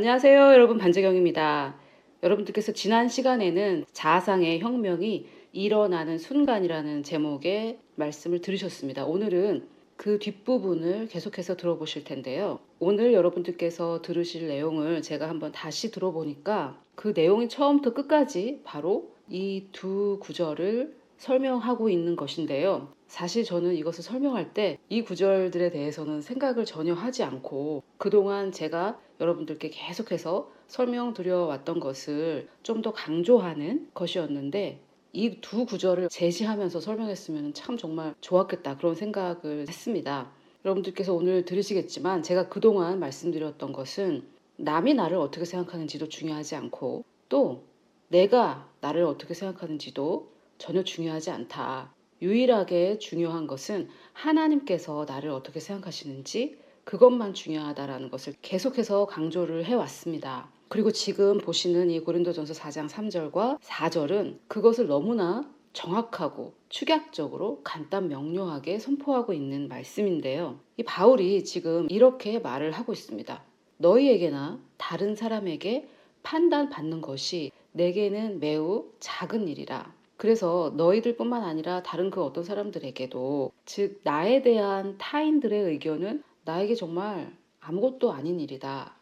안녕하세요, 여러분. 반재경입니다. 여러분들께서 지난 시간에는 자아상의 혁명이 일어나는 순간이라는 제목의 말씀을 들으셨습니다. 오늘은 그 뒷부분을 계속해서 들어보실 텐데요. 오늘 여러분들께서 들으실 내용을 제가 한번 다시 들어보니까 그 내용이 처음부터 끝까지 바로 이 두 구절을 설명하고 있는 것인데요. 사실 저는 이것을 설명할 때 이 구절들에 대해서는 생각을 전혀 하지 않고 그동안 제가 여러분들께 계속해서 설명드려 왔던 것을 좀 더 강조하는 것이었는데, 이 두 구절을 제시하면서 설명했으면 참 정말 좋았겠다, 그런 생각을 했습니다. 여러분들께서 오늘 들으시겠지만 제가 그동안 말씀드렸던 것은 남이 나를 어떻게 생각하는지도 중요하지 않고, 또 내가 나를 어떻게 생각하는지도 전혀 중요하지 않다. 유일하게 중요한 것은 하나님께서 나를 어떻게 생각하시는지, 그것만 중요하다라는 것을 계속해서 강조를 해왔습니다. 그리고 지금 보시는 이 고린도전서 4장 3절과 4절은 그것을 너무나 정확하고 축약적으로 간단 명료하게 선포하고 있는 말씀인데요. 이 바울이 지금 이렇게 말을 하고 있습니다. 너희에게나 다른 사람에게 판단받는 것이 내게는 매우 작은 일이라. 그래서 너희들뿐만 아니라 다른 그 어떤 사람들에게도, 즉 나에 대한 타인들의 의견은 나에게 정말 아무것도 아닌 일이다.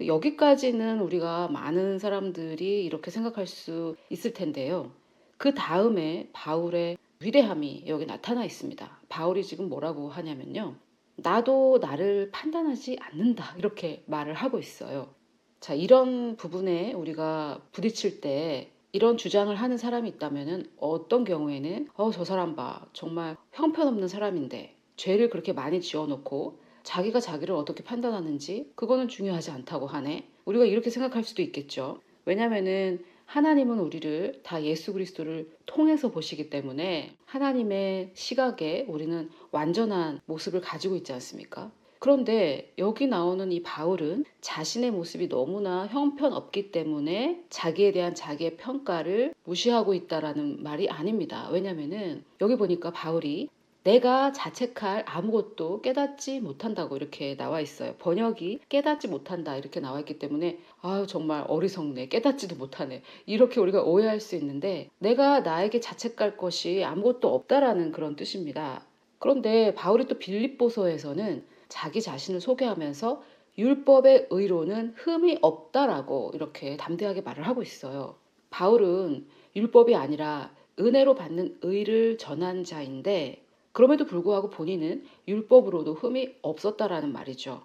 여기까지는 우리가 많은 사람들이 이렇게 생각할 수 있을 텐데요. 그 다음에 바울의 위대함이 여기 나타나 있습니다. 바울이 지금 뭐라고 하냐면요. 나도 나를 판단하지 않는다, 이렇게 말을 하고 있어요. 자, 이런 부분에 우리가 부딪힐 때 이런 주장을 하는 사람이 있다면 어떤 경우에는 저 사람 봐, 정말 형편없는 사람인데 죄를 그렇게 많이 지어놓고 자기가 자기를 어떻게 판단하는지 그거는 중요하지 않다고 하네. 우리가 이렇게 생각할 수도 있겠죠. 왜냐면은 하나님은 우리를 다 예수 그리스도를 통해서 보시기 때문에 하나님의 시각에 우리는 완전한 모습을 가지고 있지 않습니까? 그런데 여기 나오는 이 바울은 자신의 모습이 너무나 형편없기 때문에 자기에 대한 자기의 평가를 무시하고 있다라는 말이 아닙니다. 왜냐면은 여기 보니까 바울이 내가 자책할 아무것도 깨닫지 못한다고 이렇게 나와 있어요. 번역이 깨닫지 못한다 이렇게 나와 있기 때문에 정말 어리석네, 깨닫지도 못하네, 이렇게 우리가 오해할 수 있는데, 내가 나에게 자책할 것이 아무것도 없다라는 그런 뜻입니다. 그런데 바울이 또 빌립보서에서는 자기 자신을 소개하면서 율법의 의로는 흠이 없다라고 이렇게 담대하게 말을 하고 있어요. 바울은 율법이 아니라 은혜로 받는 의를 전한 자인데, 그럼에도 불구하고 본인은 율법으로도 흠이 없었다라는 말이죠.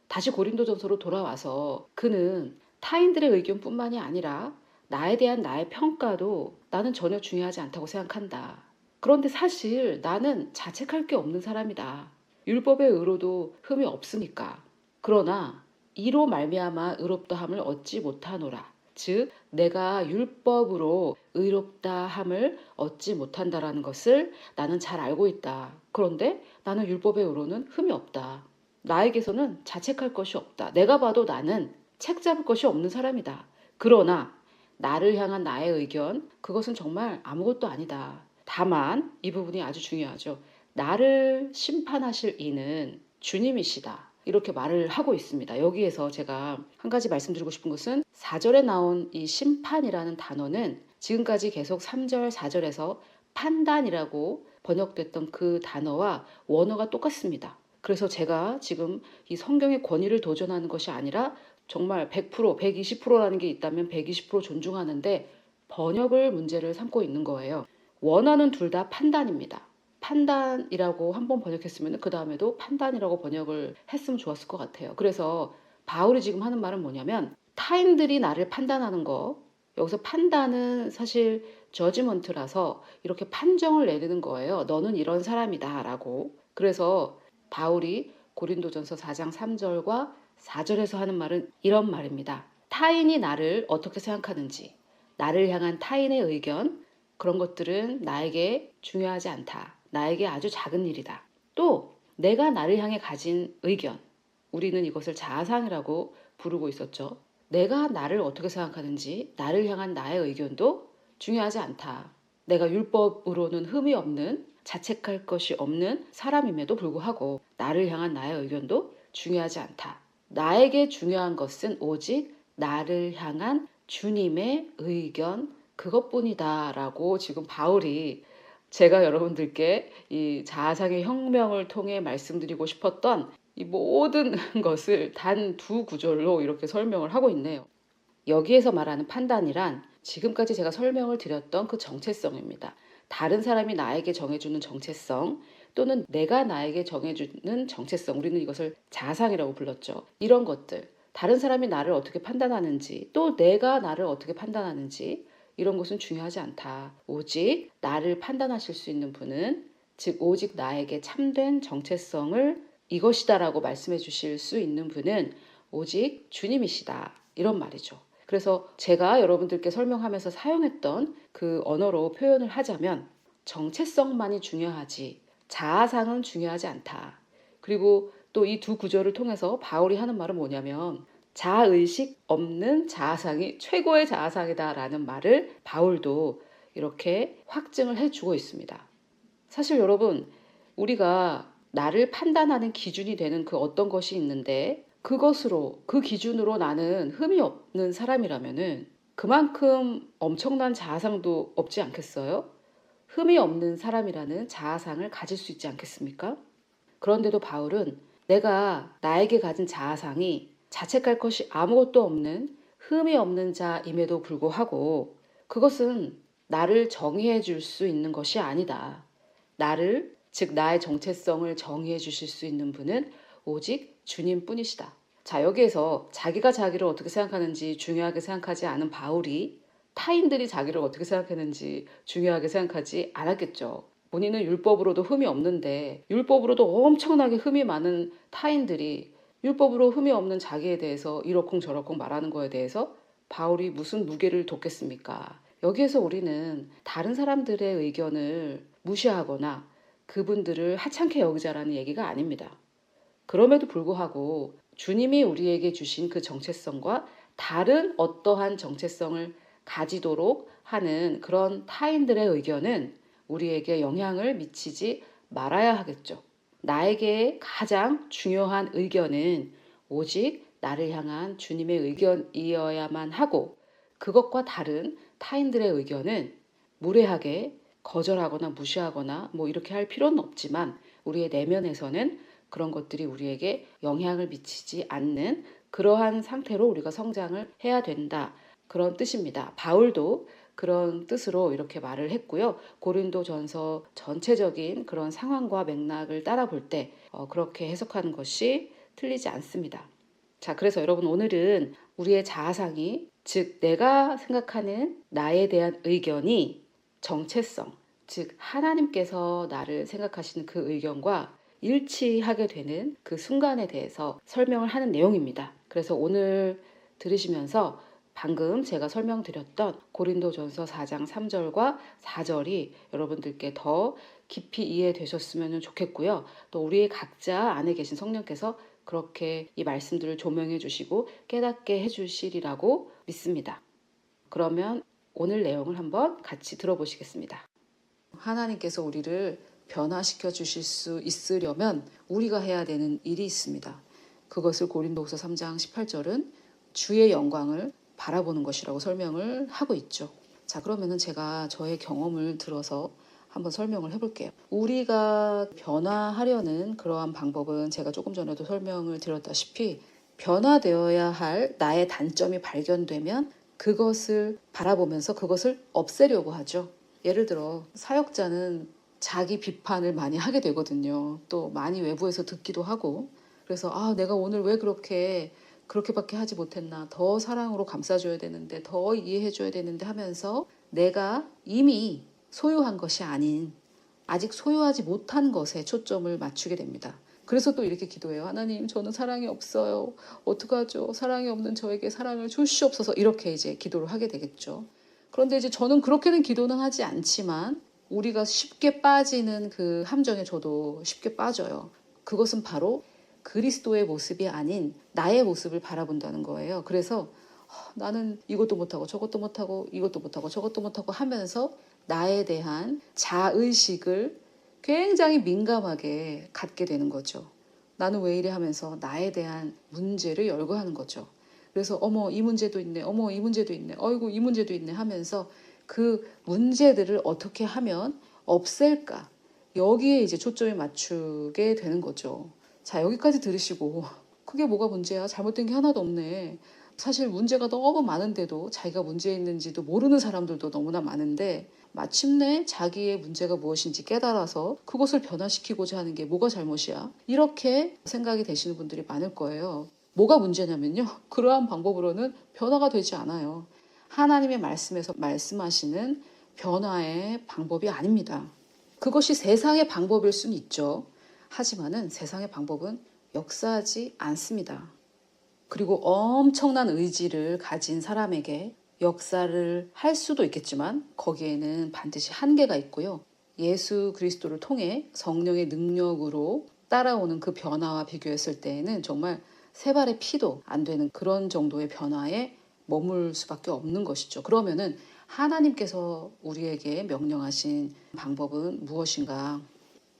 다시 고린도전서로 돌아와서 그는 타인들의 의견뿐만이 아니라 나에 대한 나의 평가도 나는 전혀 중요하지 않다고 생각한다. 그런데 사실 나는 자책할 게 없는 사람이다. 율법의 의로도 흠이 없으니까. 그러나 이로 말미암아 의롭다함을 얻지 못하노라. 즉 내가 율법으로 의롭다함을 얻지 못한다라는 것을 나는 잘 알고 있다. 그런데 나는 율법의 의로는 흠이 없다. 나에게서는 자책할 것이 없다. 내가 봐도 나는 책 잡을 것이 없는 사람이다. 그러나 나를 향한 나의 의견, 그것은 정말 아무것도 아니다. 다만 이 부분이 아주 중요하죠. 나를 심판하실 이는 주님이시다, 이렇게 말을 하고 있습니다. 여기에서 제가 한 가지 말씀드리고 싶은 것은 4절에 나온 이 심판이라는 단어는 지금까지 계속 3절, 4절에서 판단이라고 번역됐던 그 단어와 원어가 똑같습니다. 그래서 제가 지금 이 성경의 권위를 도전하는 것이 아니라 정말 100%, 120%라는 게 있다면 120% 존중하는데 번역을 문제를 삼고 있는 거예요. 원어는 둘 다 판단입니다. 판단이라고 한번 번역했으면 그 다음에도 판단이라고 번역을 했으면 좋았을 것 같아요. 그래서 바울이 지금 하는 말은 뭐냐면, 타인들이 나를 판단하는 거, 여기서 판단은 사실 저지먼트라서 이렇게 판정을 내리는 거예요. 너는 이런 사람이다 라고. 그래서 바울이 고린도전서 4장 3절과 4절에서 하는 말은 이런 말입니다. 타인이 나를 어떻게 생각하는지, 나를 향한 타인의 의견, 그런 것들은 나에게 중요하지 않다. 나에게 아주 작은 일이다. 또 내가 나를 향해 가진 의견, 우리는 이것을 자아상이라고 부르고 있었죠. 내가 나를 어떻게 생각하는지, 나를 향한 나의 의견도 중요하지 않다. 내가 율법으로는 흠이 없는, 자책할 것이 없는 사람임에도 불구하고 나를 향한 나의 의견도 중요하지 않다. 나에게 중요한 것은 오직 나를 향한 주님의 의견 그것뿐이다라고 지금 바울이 제가 여러분들께 이 자아상의 혁명을 통해 말씀드리고 싶었던 이 모든 것을 단 두 구절로 이렇게 설명을 하고 있네요. 여기에서 말하는 판단이란 지금까지 제가 설명을 드렸던 그 정체성입니다. 다른 사람이 나에게 정해주는 정체성 또는 내가 나에게 정해주는 정체성, 우리는 이것을 자상이라고 불렀죠. 이런 것들, 다른 사람이 나를 어떻게 판단하는지 또 내가 나를 어떻게 판단하는지 이런 것은 중요하지 않다. 오직 나를 판단하실 수 있는 분은 즉 오직 나에게 참된 정체성을 이것이다라고 말씀해 주실 수 있는 분은 오직 주님이시다. 이런 말이죠. 그래서 제가 여러분들께 설명하면서 사용했던 그 언어로 표현을 하자면 정체성만이 중요하지 자아상은 중요하지 않다. 그리고 또 이 두 구절을 통해서 바울이 하는 말은 뭐냐면 자아의식 없는 자아상이 최고의 자아상이다라는 말을 바울도 이렇게 확증을 해주고 있습니다. 사실 여러분, 우리가 나를 판단하는 기준이 되는 그 어떤 것이 있는데 그것으로, 그 기준으로 나는 흠이 없는 사람이라면은 그만큼 엄청난 자아상도 없지 않겠어요? 흠이 없는 사람이라는 자아상을 가질 수 있지 않겠습니까? 그런데도 바울은 내가 나에게 가진 자아상이 자책할 것이 아무것도 없는 흠이 없는 자임에도 불구하고 그것은 나를 정의해 줄 수 있는 것이 아니다. 나를, 즉 나의 정체성을 정의해 주실 수 있는 분은 오직 주님뿐이시다. 자, 여기에서 자기가 자기를 어떻게 생각하는지 중요하게 생각하지 않은 바울이 타인들이 자기를 어떻게 생각했는지 중요하게 생각하지 않았겠죠. 본인은 율법으로도 흠이 없는데 율법으로도 엄청나게 흠이 많은 타인들이 율법으로 흠이 없는 자기에 대해서 이러쿵저러쿵 말하는 거에 대해서 바울이 무슨 무게를 뒀겠습니까? 여기에서 우리는 다른 사람들의 의견을 무시하거나 그분들을 하찮게 여기자라는 얘기가 아닙니다. 그럼에도 불구하고 주님이 우리에게 주신 그 정체성과 다른 어떠한 정체성을 가지도록 하는 그런 타인들의 의견은 우리에게 영향을 미치지 말아야 하겠죠. 나에게 가장 중요한 의견은 오직 나를 향한 주님의 의견이어야만 하고 그것과 다른 타인들의 의견은 무례하게 거절하거나 무시하거나 뭐 이렇게 할 필요는 없지만 우리의 내면에서는 그런 것들이 우리에게 영향을 미치지 않는 그러한 상태로 우리가 성장을 해야 된다. 그런 뜻입니다. 바울도 그런 뜻으로 이렇게 말을 했고요. 고린도전서 전체적인 그런 상황과 맥락을 따라 볼 때 그렇게 해석하는 것이 틀리지 않습니다. 자, 그래서 여러분 오늘은 우리의 자아상이 즉 내가 생각하는 나에 대한 의견이 정체성, 즉 하나님께서 나를 생각하시는 그 의견과 일치하게 되는 그 순간에 대해서 설명을 하는 내용입니다. 그래서 오늘 들으시면서 방금 제가 설명드렸던 고린도전서 4장 3절과 4절이 여러분들께 더 깊이 이해되셨으면 좋겠고요. 또 우리의 각자 안에 계신 성령께서 그렇게 이 말씀들을 조명해 주시고 깨닫게 해 주시리라고 믿습니다. 그러면 오늘 내용을 한번 같이 들어보시겠습니다. 하나님께서 우리를 변화시켜 주실 수 있으려면 우리가 해야 되는 일이 있습니다. 그것을 고린도후서 3장 18절은 주의 영광을 바라보는 것이라고 설명을 하고 있죠. 자, 그러면은 제가 저의 경험을 들어서 한번 설명을 해볼게요. 우리가 변화하려는 그러한 방법은 제가 조금 전에도 설명을 드렸다시피 변화되어야 할 나의 단점이 발견되면 그것을 바라보면서 그것을 없애려고 하죠. 예를 들어 사역자는 자기 비판을 많이 하게 되거든요. 또 많이 외부에서 듣기도 하고 그래서 내가 오늘 왜 그렇게밖에 하지 못했나, 더 사랑으로 감싸줘야 되는데, 더 이해해줘야 되는데 하면서 내가 이미 소유한 것이 아닌 아직 소유하지 못한 것에 초점을 맞추게 됩니다. 그래서 또 이렇게 기도해요. 하나님, 저는 사랑이 없어요. 어떡하죠? 사랑이 없는 저에게 사랑을 주시옵소서. 이렇게 이제 기도를 하게 되겠죠. 그런데 이제 저는 그렇게는 기도는 하지 않지만 우리가 쉽게 빠지는 그 함정에 저도 쉽게 빠져요. 그것은 바로 그리스도의 모습이 아닌 나의 모습을 바라본다는 거예요. 그래서 나는 이것도 못하고 저것도 못하고 이것도 못하고 저것도 못하고 하면서 나에 대한 자의식을 굉장히 민감하게 갖게 되는 거죠. 나는 왜 이래 하면서 나에 대한 문제를 열거하는 거죠. 그래서 어머 이 문제도 있네, 어머 이 문제도 있네, 어이구 이 문제도 있네 하면서 그 문제들을 어떻게 하면 없앨까, 여기에 이제 초점을 맞추게 되는 거죠. 자, 여기까지 들으시고 그게 뭐가 문제야? 잘못된 게 하나도 없네. 사실 문제가 너무 많은데도 자기가 문제 있는지도 모르는 사람들도 너무나 많은데 마침내 자기의 문제가 무엇인지 깨달아서 그것을 변화시키고자 하는 게 뭐가 잘못이야? 이렇게 생각이 되시는 분들이 많을 거예요. 뭐가 문제냐면요. 그러한 방법으로는 변화가 되지 않아요. 하나님의 말씀에서 말씀하시는 변화의 방법이 아닙니다. 그것이 세상의 방법일 수는 있죠. 하지만은 세상의 방법은 역사하지 않습니다. 그리고 엄청난 의지를 가진 사람에게 역사를 할 수도 있겠지만 거기에는 반드시 한계가 있고요. 예수 그리스도를 통해 성령의 능력으로 따라오는 그 변화와 비교했을 때에는 정말 세 발의 피도 안 되는 그런 정도의 변화에 머물 수밖에 없는 것이죠. 그러면은 하나님께서 우리에게 명령하신 방법은 무엇인가?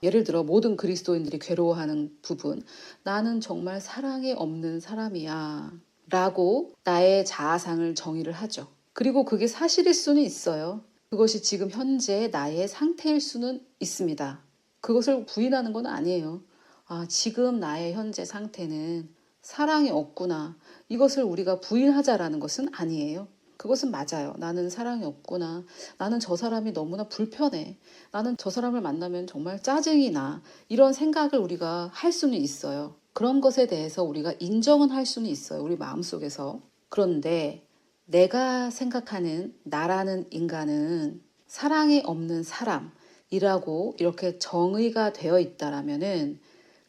예를 들어 모든 그리스도인들이 괴로워하는 부분, 나는 정말 사랑이 없는 사람이야 라고 나의 자아상을 정의를 하죠. 그리고 그게 사실일 수는 있어요. 그것이 지금 현재 나의 상태일 수는 있습니다. 그것을 부인하는 건 아니에요. 아, 지금 나의 현재 상태는 사랑이 없구나. 이것을 우리가 부인하자라는 것은 아니에요. 그것은 맞아요. 나는 사랑이 없구나. 나는 저 사람이 너무나 불편해. 나는 저 사람을 만나면 정말 짜증이 나. 이런 생각을 우리가 할 수는 있어요. 그런 것에 대해서 우리가 인정은 할 수는 있어요. 우리 마음속에서. 그런데 내가 생각하는 나라는 인간은 사랑이 없는 사람이라고 이렇게 정의가 되어 있다라면은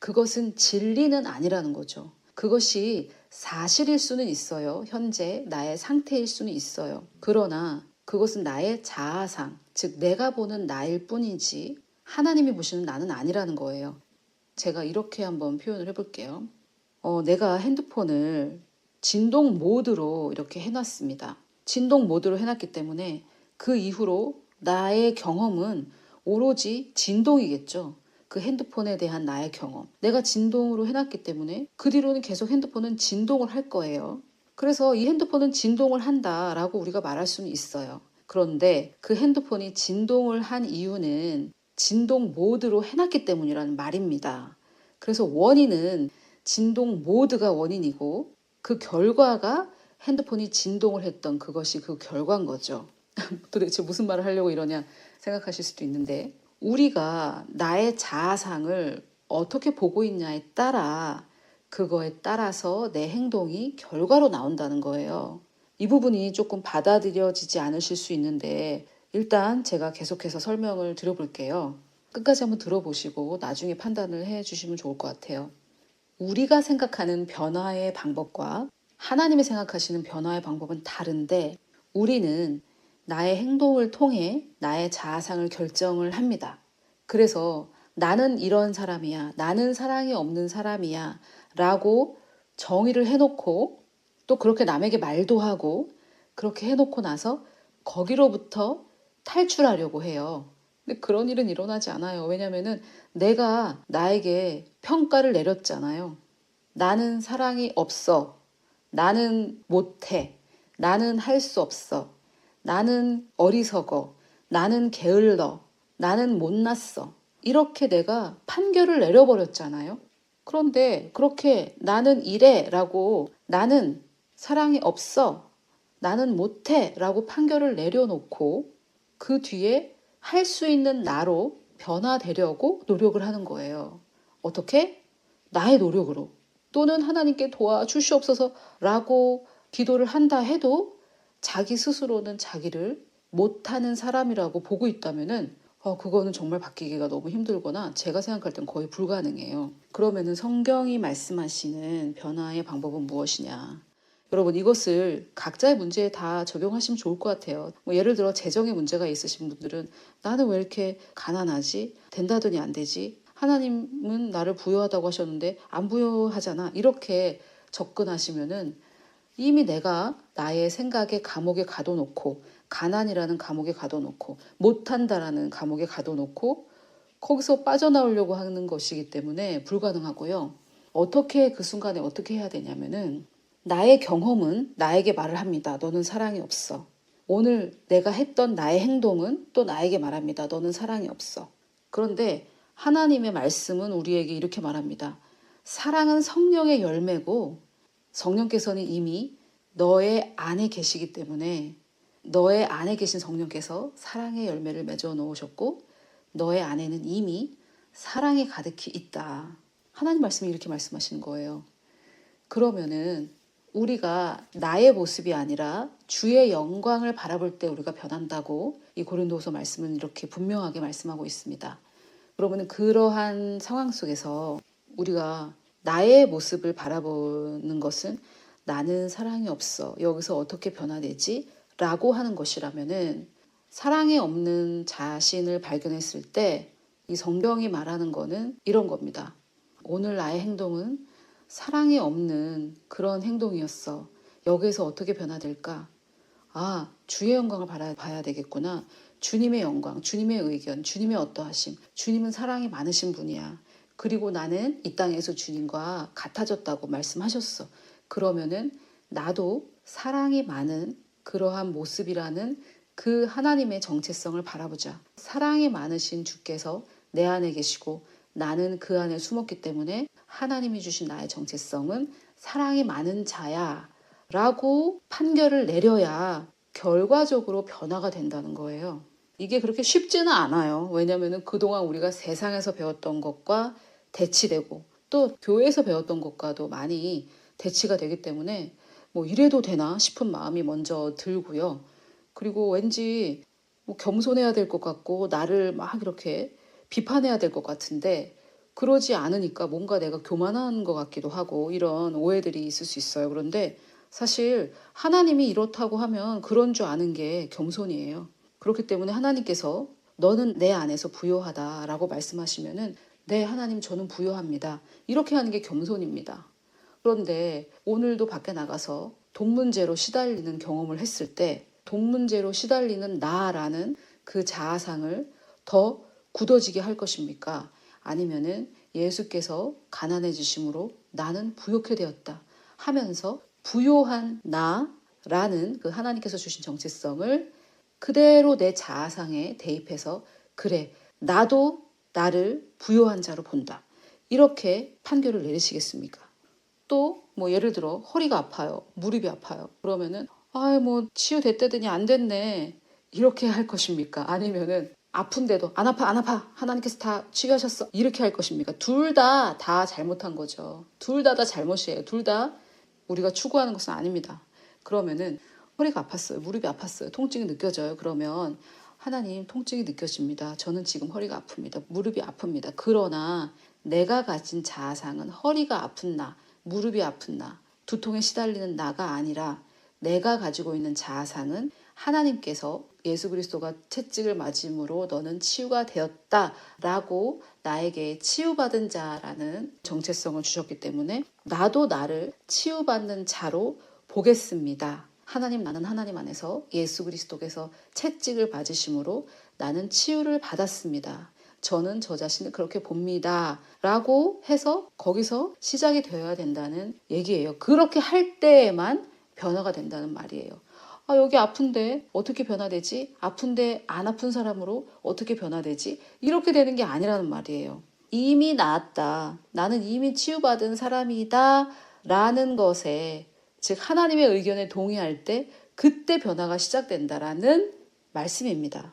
그것은 진리는 아니라는 거죠. 그것이 사실일 수는 있어요. 현재 나의 상태일 수는 있어요. 그러나 그것은 나의 자아상, 즉 내가 보는 나일 뿐이지 하나님이 보시는 나는 아니라는 거예요. 제가 이렇게 한번 표현을 해볼게요. 내가 핸드폰을 진동 모드로 이렇게 해놨습니다. 진동 모드로 해놨기 때문에 그 이후로 나의 경험은 오로지 진동이겠죠. 그 핸드폰에 대한 나의 경험. 내가 진동으로 해놨기 때문에 그 뒤로는 계속 핸드폰은 진동을 할 거예요. 그래서 이 핸드폰은 진동을 한다라고 우리가 말할 수는 있어요. 그런데 그 핸드폰이 진동을 한 이유는 진동 모드로 해놨기 때문이라는 말입니다. 그래서 원인은 진동 모드가 원인이고 그 결과가 핸드폰이 진동을 했던 그것이 그 결과인 거죠. 도대체 무슨 말을 하려고 이러냐 생각하실 수도 있는데 우리가 나의 자아상을 어떻게 보고 있냐에 따라 그거에 따라서 내 행동이 결과로 나온다는 거예요. 이 부분이 조금 받아들여지지 않으실 수 있는데 일단 제가 계속해서 설명을 드려볼게요. 끝까지 한번 들어보시고 나중에 판단을 해 주시면 좋을 것 같아요. 우리가 생각하는 변화의 방법과 하나님이 생각하시는 변화의 방법은 다른데 우리는 나의 행동을 통해 나의 자아상을 결정을 합니다. 그래서 나는 이런 사람이야, 나는 사랑이 없는 사람이야 라고 정의를 해놓고 또 그렇게 남에게 말도 하고 그렇게 해놓고 나서 거기로부터 탈출하려고 해요. 근데 그런 일은 일어나지 않아요. 왜냐면은 내가 나에게 평가를 내렸잖아요. 나는 사랑이 없어. 나는 못해. 나는 할 수 없어. 나는 어리석어. 나는 게을러. 나는 못났어. 이렇게 내가 판결을 내려버렸잖아요. 그런데 그렇게 나는 이래 라고 나는 사랑이 없어. 나는 못해 라고 판결을 내려놓고 그 뒤에 할 수 있는 나로 변화되려고 노력을 하는 거예요. 어떻게? 나의 노력으로. 또는 하나님께 도와주시옵소서라고 기도를 한다 해도 자기 스스로는 자기를 못하는 사람이라고 보고 있다면은 그거는 정말 바뀌기가 너무 힘들거나 제가 생각할 땐 거의 불가능해요. 그러면은 성경이 말씀하시는 변화의 방법은 무엇이냐? 여러분 이것을 각자의 문제에 다 적용하시면 좋을 것 같아요. 뭐 예를 들어 재정에 문제가 있으신 분들은 나는 왜 이렇게 가난하지? 된다더니 안 되지? 하나님은 나를 부유하다고 하셨는데 안 부유하잖아. 이렇게 접근하시면은 이미 내가 나의 생각에 감옥에 가둬놓고 가난이라는 감옥에 가둬놓고 못한다라는 감옥에 가둬놓고 거기서 빠져나오려고 하는 것이기 때문에 불가능하고요. 어떻게 그 순간에 어떻게 해야 되냐면은 나의 경험은 나에게 말을 합니다. 너는 사랑이 없어. 오늘 내가 했던 나의 행동은 또 나에게 말합니다. 너는 사랑이 없어. 그런데 하나님의 말씀은 우리에게 이렇게 말합니다. 사랑은 성령의 열매고 성령께서는 이미 너의 안에 계시기 때문에 너의 안에 계신 성령께서 사랑의 열매를 맺어 놓으셨고 너의 안에는 이미 사랑이 가득히 있다. 하나님 말씀이 이렇게 말씀하시는 거예요. 그러면은 우리가 나의 모습이 아니라 주의 영광을 바라볼 때 우리가 변한다고 이 고린도후서 말씀은 이렇게 분명하게 말씀하고 있습니다. 그러면 그러한 상황 속에서 우리가 나의 모습을 바라보는 것은 나는 사랑이 없어. 여기서 어떻게 변화되지? 라고 하는 것이라면은 사랑이 없는 자신을 발견했을 때 이 성경이 말하는 거는 이런 겁니다. 오늘 나의 행동은 사랑이 없는 그런 행동이었어. 여기에서 어떻게 변화될까? 아, 주의 영광을 봐야 되겠구나. 주님의 영광, 주님의 의견, 주님의 어떠하심. 주님은 사랑이 많으신 분이야. 그리고 나는 이 땅에서 주님과 같아졌다고 말씀하셨어. 그러면은 나도 사랑이 많은 그러한 모습이라는 그 하나님의 정체성을 바라보자. 사랑이 많으신 주께서 내 안에 계시고 나는 그 안에 숨었기 때문에 하나님이 주신 나의 정체성은 사랑이 많은 자야 라고 판결을 내려야 결과적으로 변화가 된다는 거예요. 이게 그렇게 쉽지는 않아요. 왜냐하면 그동안 우리가 세상에서 배웠던 것과 대치되고 또 교회에서 배웠던 것과도 많이 대치가 되기 때문에 뭐 이래도 되나 싶은 마음이 먼저 들고요. 그리고 왠지 뭐 겸손해야 될 것 같고 나를 막 이렇게 비판해야 될 것 같은데 그러지 않으니까 뭔가 내가 교만한 것 같기도 하고 이런 오해들이 있을 수 있어요. 그런데 사실 하나님이 이렇다고 하면 그런 줄 아는 게 겸손이에요. 그렇기 때문에 하나님께서 너는 내 안에서 부요하다라고 말씀하시면은 네, 하나님 저는 부요합니다. 이렇게 하는 게 겸손입니다. 그런데 오늘도 밖에 나가서 돈 문제로 시달리는 경험을 했을 때 돈 문제로 시달리는 나라는 그 자아상을 더 굳어지게 할 것입니까? 아니면은 예수께서 가난해지심으로 나는 부요케 되었다 하면서 부요한 나라는 그 하나님께서 주신 정체성을 그대로 내 자아상에 대입해서 그래 나도 나를 부요한 자로 본다. 이렇게 판결을 내리시겠습니까? 또 뭐 예를 들어 허리가 아파요. 무릎이 아파요. 그러면은 뭐 치유됐다더니 안 됐네. 이렇게 할 것입니까? 아니면은 아픈데도 안 아파 안 아파 하나님께서 다 치유하셨어 이렇게 할 것입니까? 둘 다 잘못한 거죠. 둘 다 잘못이에요. 둘 다 우리가 추구하는 것은 아닙니다. 그러면은 허리가 아팠어요. 무릎이 아팠어요. 통증이 느껴져요. 그러면 하나님 통증이 느껴집니다. 저는 지금 허리가 아픕니다. 무릎이 아픕니다. 그러나 내가 가진 자아상은 허리가 아픈 나, 무릎이 아픈 나, 두통에 시달리는 나가 아니라 내가 가지고 있는 자아상은 하나님께서 예수 그리스도가 채찍을 맞음으로 너는 치유가 되었다라고 나에게 치유받은 자라는 정체성을 주셨기 때문에 나도 나를 치유받는 자로 보겠습니다. 하나님 나는 하나님 안에서 예수 그리스도께서 채찍을 맞으심으로 나는 치유를 받았습니다. 저는 저 자신을 그렇게 봅니다. 라고 해서 거기서 시작이 되어야 된다는 얘기예요. 그렇게 할 때에만 변화가 된다는 말이에요. 여기 아픈데 어떻게 변화되지? 아픈데 안 아픈 사람으로 어떻게 변화되지? 이렇게 되는 게 아니라는 말이에요. 이미 나았다. 나는 이미 치유받은 사람이다. 라는 것에 즉 하나님의 의견에 동의할 때 그때 변화가 시작된다라는 말씀입니다.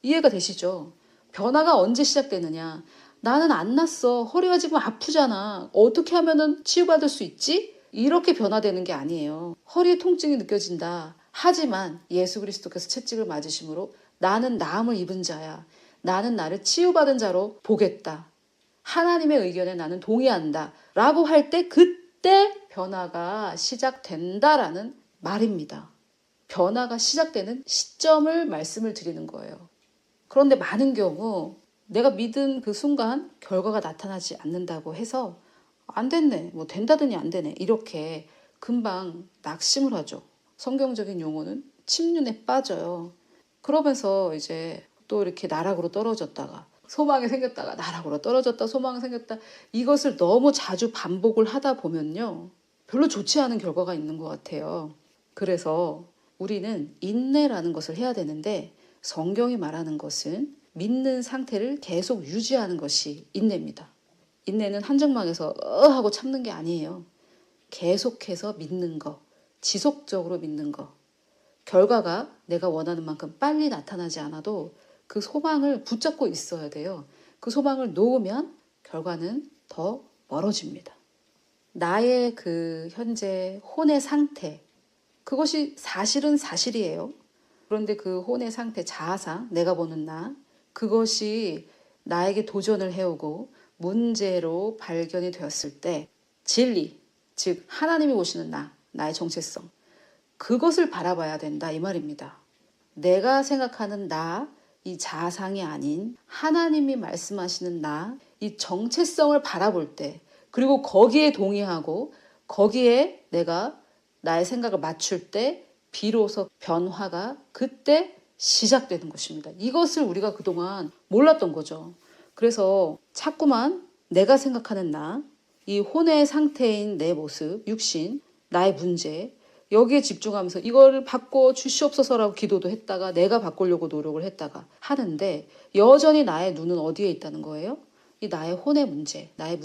이해가 되시죠? 변화가 언제 시작되느냐? 나는 안 났어. 허리가 지금 아프잖아. 어떻게 하면은 치유받을 수 있지? 이렇게 변화되는 게 아니에요. 허리에 통증이 느껴진다. 하지만 예수 그리스도께서 채찍을 맞으심으로 나는 나음을 입은 자야. 나는 나를 치유받은 자로 보겠다. 하나님의 의견에 나는 동의한다. 라고 할 때 그때 변화가 시작된다라는 말입니다. 변화가 시작되는 시점을 말씀을 드리는 거예요. 그런데 많은 경우 내가 믿은 그 순간 결과가 나타나지 않는다고 해서 안 됐네, 뭐 된다더니 안 되네 이렇게 금방 낙심을 하죠. 성경적인 용어는 침륜에 빠져요. 그러면서 이제 또 이렇게 나락으로 떨어졌다가 소망이 생겼다가 나락으로 떨어졌다, 소망이 생겼다. 이것을 너무 자주 반복을 하다 보면요, 별로 좋지 않은 결과가 있는 것 같아요. 그래서 우리는 인내라는 것을 해야 되는데, 성경이 말하는 것은 믿는 상태를 계속 유지하는 것이 인내입니다. 인내는 한정막에서 하고 참는 게 아니에요. 계속해서 믿는 거, 지속적으로 믿는 거. 결과가 내가 원하는 만큼 빨리 나타나지 않아도 그 소망을 붙잡고 있어야 돼요. 그 소망을 놓으면 결과는 더 멀어집니다. 나의 그 현재 혼의 상태, 그것이 사실은 사실이에요. 그런데 그 혼의 상태, 자아상, 내가 보는 나, 그것이 나에게 도전을 해오고 문제로 발견이 되었을 때 진리, 즉 하나님이 보시는 나, 나의 정체성, 그것을 바라봐야 된다 이 말입니다. 내가 생각하는 나, 이 자아상이 아닌 하나님이 말씀하시는 나, 이 정체성을 바라볼 때, 그리고 거기에 동의하고 거기에 내가 나의 생각을 맞출 때 비로소 변화가 그때 시작되는 것입니다. 이것을 우리가 그동안 몰랐던 거죠. 그래서 자꾸만 내가 생각하는 나, 이 혼의 상태인 내 모습, 육신, 나의 문제, 여기에 집중하면서 이거를 바꿔 주시옵소서라고 기도도 했다가 내가 바꾸려고 노력을 했다가 하는데, 여전히 나의 눈은 어디에 있다는 거예요? 이 나의 혼의 문제, 나의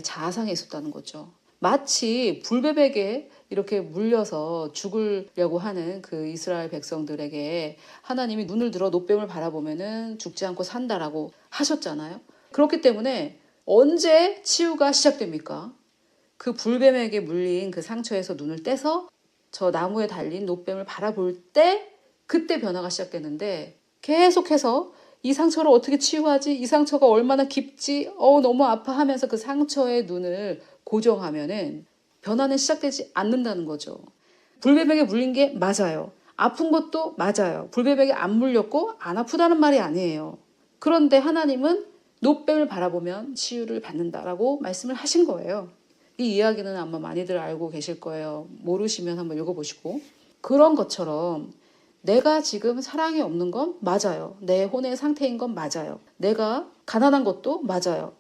자아상에 있었다는 거죠. 마치 불뱀에게 이렇게 물려서 죽으려고 하는 그 이스라엘 백성들에게 하나님이 눈을 들어 놋뱀을 바라보면은 죽지 않고 산다라고 하셨잖아요. 그렇기 때문에 언제 치유가 시작됩니까? 그 불뱀에게 물린 그 상처에서 눈을 떼서 저 나무에 달린 놋뱀을 바라볼 때 그때 변화가 시작되는데, 계속해서 이 상처를 어떻게 치유하지? 이 상처가 얼마나 깊지? 너무 아파하면서 그 상처의 눈을 고정하면은 변화는 시작되지 않는다는 거죠. 불뱀에게 물린 게 맞아요. 아픈 것도 맞아요. 불뱀에게 안 물렸고 안 아프다는 말이 아니에요. 그런데 하나님은 놋뱀을 바라보면 치유를 받는다라고 말씀을 하신 거예요. 이 이야기는 아마 많이들 알고 계실 거예요. 모르시면 한번 읽어보시고. 그런 것처럼 내가 지금 사랑이 없는 건 맞아요. 내 혼의 상태인 건 맞아요. 내가 가난한 것도 맞아요.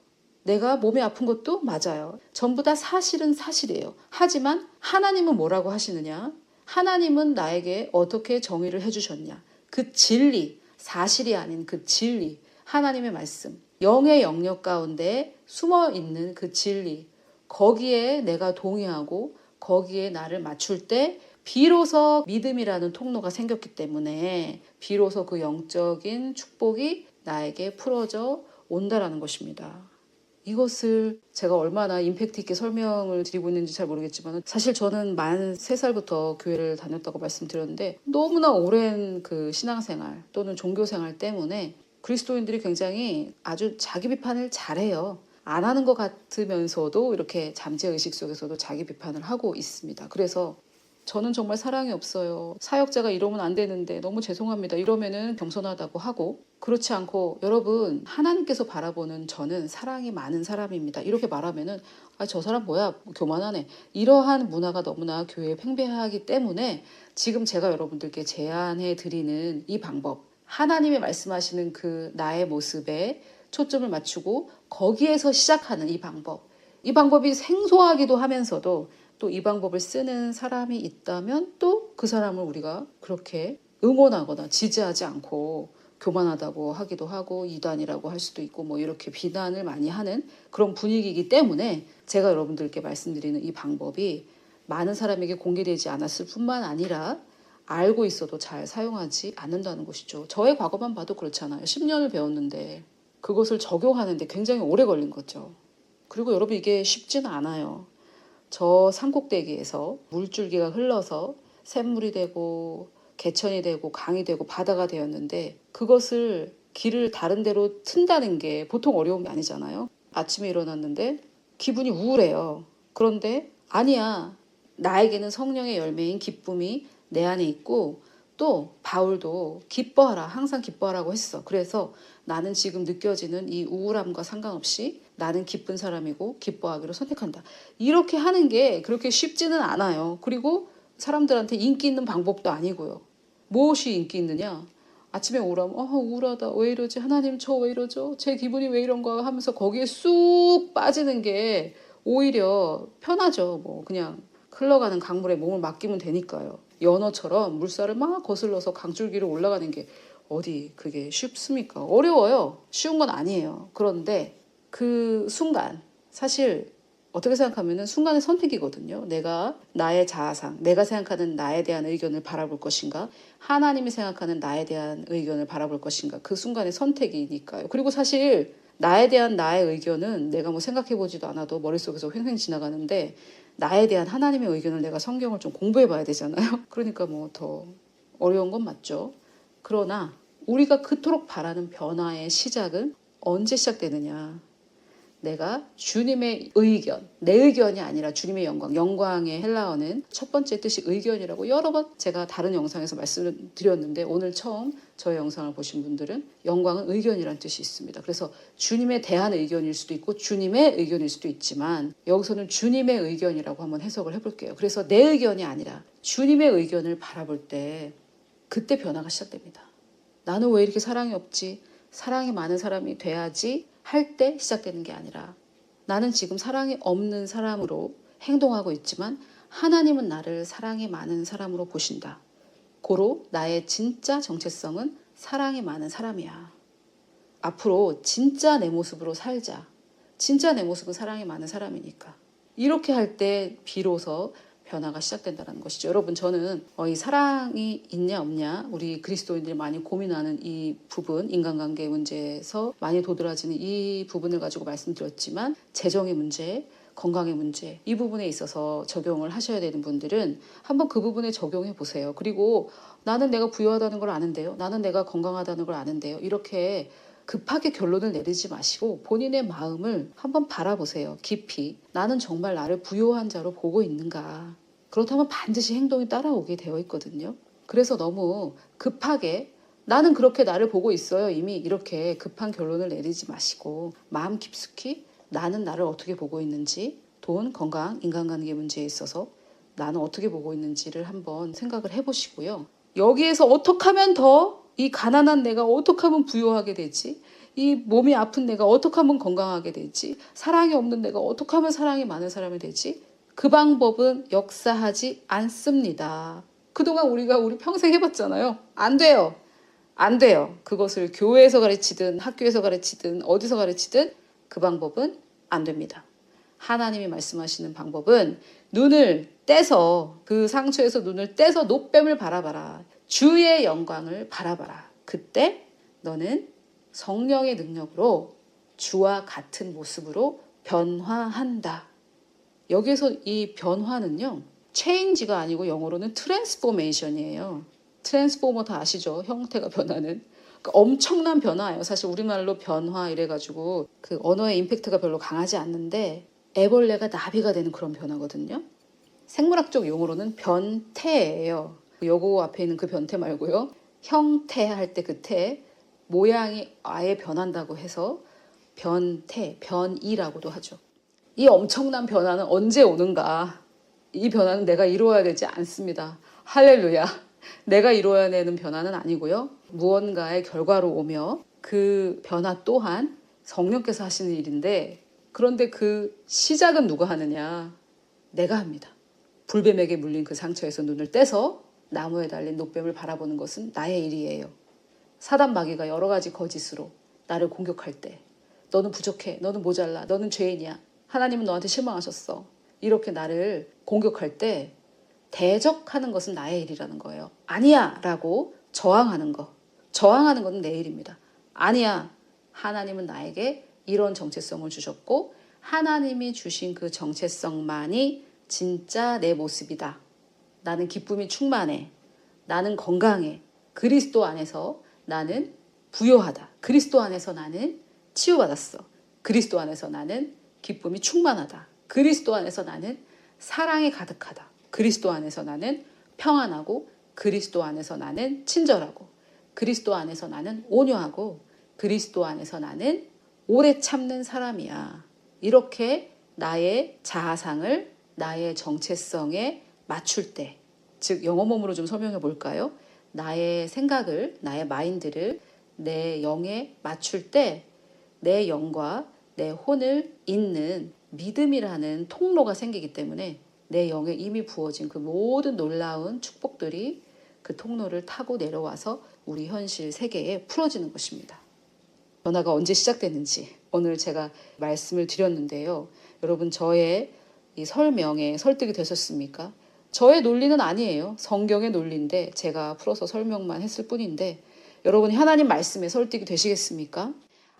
내가 몸이 아픈 것도 맞아요. 전부 다 사실은 사실이에요. 하지만 하나님은 뭐라고 하시느냐? 하나님은 나에게 어떻게 정의를 해주셨냐? 그 진리, 사실이 아닌 그 진리, 하나님의 말씀, 영의 영역 가운데 숨어 있는 그 진리, 거기에 내가 동의하고 거기에 나를 맞출 때 비로소 믿음이라는 통로가 생겼기 때문에 비로소 그 영적인 축복이 나에게 풀어져 온다라는 것입니다. 이것을 제가 얼마나 임팩트 있게 설명을 드리고 있는지 잘 모르겠지만, 사실 저는 만 3살부터 교회를 다녔다고 말씀드렸는데, 너무나 오랜 그 신앙생활 또는 종교생활 때문에 그리스도인들이 굉장히 아주 자기 비판을 잘해요. 안 하는 것 같으면서도 이렇게 잠재의식 속에서도 자기 비판을 하고 있습니다. 그래서 저는 정말 사랑이 없어요. 사역자가 이러면 안 되는데 너무 죄송합니다. 이러면은 겸손하다고 하고, 그렇지 않고 여러분 하나님께서 바라보는 저는 사랑이 많은 사람입니다. 이렇게 말하면은 저 사람 뭐야 교만하네. 이러한 문화가 너무나 교회에 팽배하기 때문에 지금 제가 여러분들께 제안해 드리는 이 방법, 하나님이 말씀하시는 그 나의 모습에 초점을 맞추고 거기에서 시작하는 이 방법, 이 방법이 생소하기도 하면서도 또 이 방법을 쓰는 사람이 있다면 또 그 사람을 우리가 그렇게 응원하거나 지지하지 않고 교만하다고 하기도 하고 이단이라고 할 수도 있고 뭐 이렇게 비난을 많이 하는 그런 분위기이기 때문에 제가 여러분들께 말씀드리는 이 방법이 많은 사람에게 공개되지 않았을 뿐만 아니라 알고 있어도 잘 사용하지 않는다는 것이죠. 저의 과거만 봐도 그렇잖아요. 10년을 배웠는데 그것을 적용하는데 굉장히 오래 걸린 거죠. 그리고 여러분 이게 쉽지는 않아요. 저 산꼭대기에서 물줄기가 흘러서 샘물이 되고 개천이 되고 강이 되고 바다가 되었는데, 그것을 길을 다른 데로 튼다는 게 보통 어려운 게 아니잖아요. 아침에 일어났는데 기분이 우울해요. 그런데 아니야. 나에게는 성령의 열매인 기쁨이 내 안에 있고, 또 바울도 기뻐하라, 항상 기뻐하라고 했어. 그래서 나는 지금 느껴지는 이 우울함과 상관없이 나는 기쁜 사람이고 기뻐하기로 선택한다. 이렇게 하는 게 그렇게 쉽지는 않아요. 그리고 사람들한테 인기 있는 방법도 아니고요. 무엇이 인기 있느냐? 아침에 우울하면 우울하다. 왜 이러지? 하나님 저 왜 이러죠? 제 기분이 왜 이런가 하면서 거기에 쑥 빠지는 게 오히려 편하죠. 뭐 그냥 흘러가는 강물에 몸을 맡기면 되니까요. 연어처럼 물살을 막 거슬러서 강줄기로 올라가는 게 어디 그게 쉽습니까? 어려워요. 쉬운 건 아니에요. 그런데 그 순간 사실 어떻게 생각하면은 순간의 선택이거든요. 내가 나의 자아상, 내가 생각하는 나에 대한 의견을 바라볼 것인가, 하나님이 생각하는 나에 대한 의견을 바라볼 것인가, 그 순간의 선택이니까요. 그리고 사실 나에 대한 나의 의견은 내가 뭐 생각해보지도 않아도 머릿속에서 횡횡 지나가는데, 나에 대한 하나님의 의견을 내가 성경을 좀 공부해 봐야 되잖아요. 그러니까 뭐 더 어려운 건 맞죠. 그러나 우리가 그토록 바라는 변화의 시작은 언제 시작되느냐? 내가 주님의 의견, 내 의견이 아니라 주님의 영광, 영광의 헬라어는 첫 번째 뜻이 의견이라고 여러 번 제가 다른 영상에서 말씀을 드렸는데, 오늘 처음 저의 영상을 보신 분들은 영광은 의견이라는 뜻이 있습니다. 그래서 주님에 대한 의견일 수도 있고 주님의 의견일 수도 있지만, 여기서는 주님의 의견이라고 한번 해석을 해볼게요. 그래서 내 의견이 아니라 주님의 의견을 바라볼 때 그때 변화가 시작됩니다. 나는 왜 이렇게 사랑이 없지? 사랑이 많은 사람이 돼야지 할 때 시작되는 게 아니라, 나는 지금 사랑이 없는 사람으로 행동하고 있지만 하나님은 나를 사랑이 많은 사람으로 보신다. 고로 나의 진짜 정체성은 사랑이 많은 사람이야. 앞으로 진짜 내 모습으로 살자. 진짜 내 모습은 사랑이 많은 사람이니까. 이렇게 할 때 비로소 변화가 시작된다는 것이죠. 여러분, 저는 이 사랑이 있냐 없냐, 우리 그리스도인들이 많이 고민하는 이 부분, 인간관계 문제에서 많이 도드라지는 이 부분을 가지고 말씀드렸지만, 재정의 문제, 건강의 문제, 이 부분에 있어서 적용을 하셔야 되는 분들은 한번 그 부분에 적용해 보세요. 그리고 나는 내가 부유하다는 걸 아는데요, 나는 내가 건강하다는 걸 아는데요, 이렇게 급하게 결론을 내리지 마시고 본인의 마음을 한번 바라보세요. 깊이. 나는 정말 나를 부유한 자로 보고 있는가? 그렇다면 반드시 행동이 따라오게 되어 있거든요. 그래서 너무 급하게 나는 그렇게 나를 보고 있어요, 이미, 이렇게 급한 결론을 내리지 마시고 마음 깊숙이 나는 나를 어떻게 보고 있는지, 돈, 건강, 인간관계 문제에 있어서 나는 어떻게 보고 있는지를 한번 생각을 해보시고요. 여기에서 어떻게 하면 더 이 가난한 내가 어떻게 하면 부유하게 되지? 이 몸이 아픈 내가 어떻게 하면 건강하게 되지? 사랑이 없는 내가 어떻게 하면 사랑이 많은 사람이 되지? 그 방법은 역사하지 않습니다. 그동안 우리 평생 해봤잖아요. 안 돼요. 안 돼요. 그것을 교회에서 가르치든 학교에서 가르치든 어디서 가르치든 그 방법은 안 됩니다. 하나님이 말씀하시는 방법은 눈을 떼서, 그 상처에서 눈을 떼서 노뱀을 바라봐라. 주의 영광을 바라봐라. 그때 너는 성령의 능력으로 주와 같은 모습으로 변화한다. 여기서 이 변화는요, 체인지가 아니고 영어로는 트랜스포메이션이에요. 트랜스포머 다 아시죠? 형태가 변하는. 그러니까 엄청난 변화예요. 사실 우리말로 변화 이래가지고 그 언어의 임팩트가 별로 강하지 않는데, 애벌레가 나비가 되는 그런 변화거든요. 생물학적 용어로는 변태예요. 요거 앞에 있는 그 변태 말고요. 형태 할 때 그 태, 모양이 아예 변한다고 해서 변태, 변이라고도 하죠. 이 엄청난 변화는 언제 오는가? 이 변화는 내가 이루어야 되지 않습니다. 할렐루야. 내가 이루어야 되는 변화는 아니고요. 무언가의 결과로 오며 그 변화 또한 성령께서 하시는 일인데, 그런데 그 시작은 누가 하느냐? 내가 합니다. 불뱀에게 물린 그 상처에서 눈을 떼서 나무에 달린 노뱀을 바라보는 것은 나의 일이에요. 사단 마귀가 여러 가지 거짓으로 나를 공격할 때, 너는 부족해, 너는 모자라, 너는 죄인이야, 하나님은 너한테 실망하셨어, 이렇게 나를 공격할 때 대적하는 것은 나의 일이라는 거예요. 아니야 라고 저항하는 거, 저항하는 것은 내 일입니다. 아니야, 하나님은 나에게 이런 정체성을 주셨고 하나님이 주신 그 정체성만이 진짜 내 모습이다. 나는 기쁨이 충만해. 나는 건강해. 그리스도 안에서 나는 부요하다. 그리스도 안에서 나는 치유받았어. 그리스도 안에서 나는 기쁨이 충만하다. 그리스도 안에서 나는 사랑이 가득하다. 그리스도 안에서 나는 평안하고, 그리스도 안에서 나는 친절하고, 그리스도 안에서 나는 온유하고, 그리스도 안에서 나는 오래 참는 사람이야. 이렇게 나의 자아상을 나의 정체성에 맞출 때, 즉 영어 몸으로 좀 설명해 볼까요? 나의 생각을, 나의 마인드를 내 영에 맞출 때 내 영과 내 혼을 잇는 믿음이라는 통로가 생기기 때문에 내 영에 이미 부어진 그 모든 놀라운 축복들이 그 통로를 타고 내려와서 우리 현실 세계에 풀어지는 것입니다. 변화가 언제 시작됐는지 오늘 제가 말씀을 드렸는데요. 여러분 저의 이 설명에 설득이 되셨습니까? 저의 논리는 아니에요. 성경의 논리인데 제가 풀어서 설명만 했을 뿐인데 여러분이 하나님 말씀에 설득이 되시겠습니까?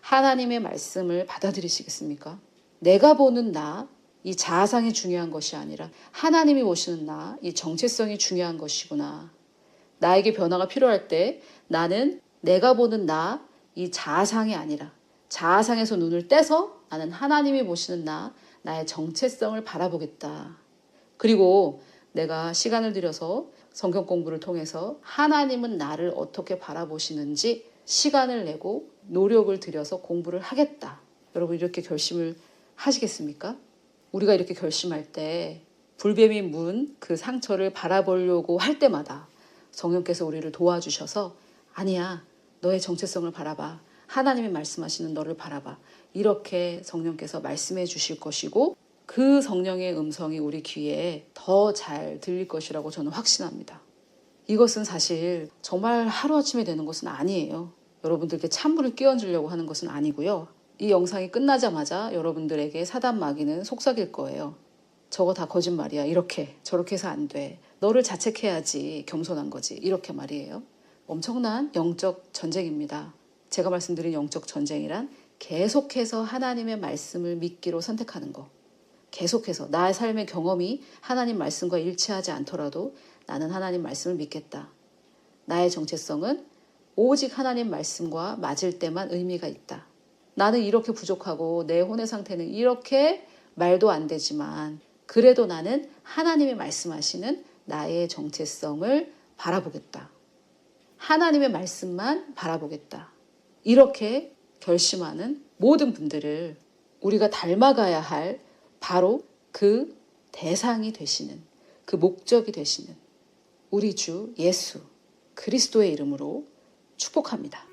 하나님의 말씀을 받아들이시겠습니까? 내가 보는 나, 이 자아상이 중요한 것이 아니라 하나님이 보시는 나, 이 정체성이 중요한 것이구나. 나에게 변화가 필요할 때 나는 내가 보는 나, 이 자아상이 아니라 자아상에서 눈을 떼서 나는 하나님이 보시는 나, 나의 정체성을 바라보겠다. 그리고 내가 시간을 들여서 성경 공부를 통해서 하나님은 나를 어떻게 바라보시는지 시간을 내고 노력을 들여서 공부를 하겠다. 여러분 이렇게 결심을 하시겠습니까? 우리가 이렇게 결심할 때 불뱀이 문 그 상처를 바라보려고 할 때마다 성령께서 우리를 도와주셔서 아니야, 너의 정체성을 바라봐. 하나님이 말씀하시는 너를 바라봐. 이렇게 성령께서 말씀해 주실 것이고 그 성령의 음성이 우리 귀에 더 잘 들릴 것이라고 저는 확신합니다. 이것은 사실 정말 하루아침에 되는 것은 아니에요. 여러분들께 찬물을 끼얹으려고 하는 것은 아니고요. 이 영상이 끝나자마자 여러분들에게 사단 마귀는 속삭일 거예요. 저거 다 거짓말이야. 이렇게 저렇게 해서 안 돼. 너를 자책해야지 겸손한 거지. 이렇게 말이에요. 엄청난 영적 전쟁입니다. 제가 말씀드린 영적 전쟁이란 계속해서 하나님의 말씀을 믿기로 선택하는 거. 계속해서 나의 삶의 경험이 하나님 말씀과 일치하지 않더라도 나는 하나님 말씀을 믿겠다. 나의 정체성은 오직 하나님 말씀과 맞을 때만 의미가 있다. 나는 이렇게 부족하고 내 혼의 상태는 이렇게 말도 안 되지만 그래도 나는 하나님이 말씀하시는 나의 정체성을 바라보겠다. 하나님의 말씀만 바라보겠다. 이렇게 결심하는 모든 분들을 우리가 닮아가야 할 바로 그 대상이 되시는, 그 목적이 되시는 우리 주 예수 그리스도의 이름으로 축복합니다.